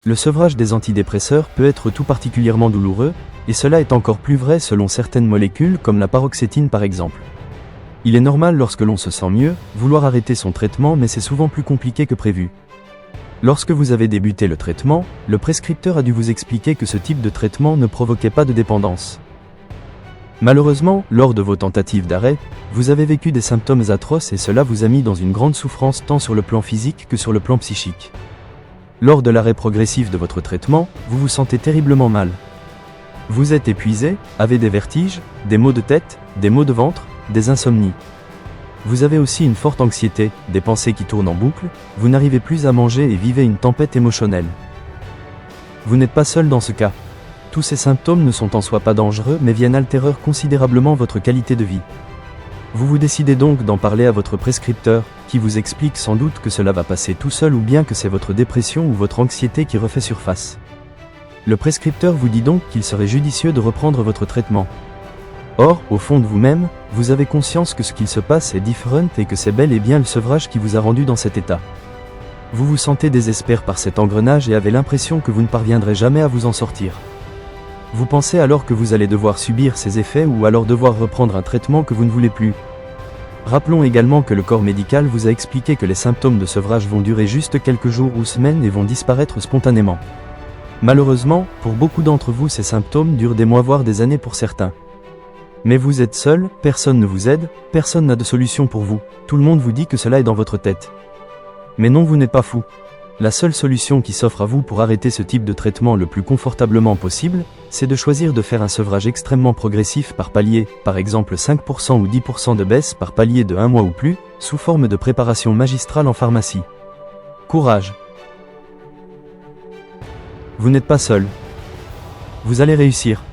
Le sevrage des antidépresseurs peut être tout particulièrement douloureux, et cela est encore plus vrai selon certaines molécules comme la paroxétine par exemple. Il est normal lorsque l'on se sent mieux, vouloir arrêter son traitement mais c'est souvent plus compliqué que prévu. Lorsque vous avez débuté le traitement, le prescripteur a dû vous expliquer que ce type de traitement ne provoquait pas de dépendance. Malheureusement, lors de vos tentatives d'arrêt, vous avez vécu des symptômes atroces et cela vous a mis dans une grande souffrance tant sur le plan physique que sur le plan psychique. Lors de l'arrêt progressif de votre traitement, vous vous sentez terriblement mal. Vous êtes épuisé, avez des vertiges, des maux de tête, des maux de ventre, des insomnies. Vous avez aussi une forte anxiété, des pensées qui tournent en boucle, vous n'arrivez plus à manger et vivez une tempête émotionnelle. Vous n'êtes pas seul dans ce cas. Tous ces symptômes ne sont en soi pas dangereux mais viennent altérer considérablement votre qualité de vie. Vous vous décidez donc d'en parler à votre prescripteur, qui vous explique sans doute que cela va passer tout seul ou bien que c'est votre dépression ou votre anxiété qui refait surface. Le prescripteur vous dit donc qu'il serait judicieux de reprendre votre traitement. Or, au fond de vous-même, vous avez conscience que ce qu'il se passe est différent et que c'est bel et bien le sevrage qui vous a rendu dans cet état. Vous vous sentez désespéré par cet engrenage et avez l'impression que vous ne parviendrez jamais à vous en sortir. Vous pensez alors que vous allez devoir subir ces effets ou alors devoir reprendre un traitement que vous ne voulez plus. Rappelons également que le corps médical vous a expliqué que les symptômes de sevrage vont durer juste quelques jours ou semaines et vont disparaître spontanément. Malheureusement, pour beaucoup d'entre vous ces symptômes durent des mois voire des années pour certains. Mais vous êtes seul, personne ne vous aide, personne n'a de solution pour vous, tout le monde vous dit que cela est dans votre tête. Mais non, vous n'êtes pas fou. La seule solution qui s'offre à vous pour arrêter ce type de traitement le plus confortablement possible, c'est de choisir de faire un sevrage extrêmement progressif par palier, par exemple 5% ou 10% de baisse par palier de 1 mois ou plus, sous forme de préparation magistrale en pharmacie. Courage! Vous n'êtes pas seul. Vous allez réussir.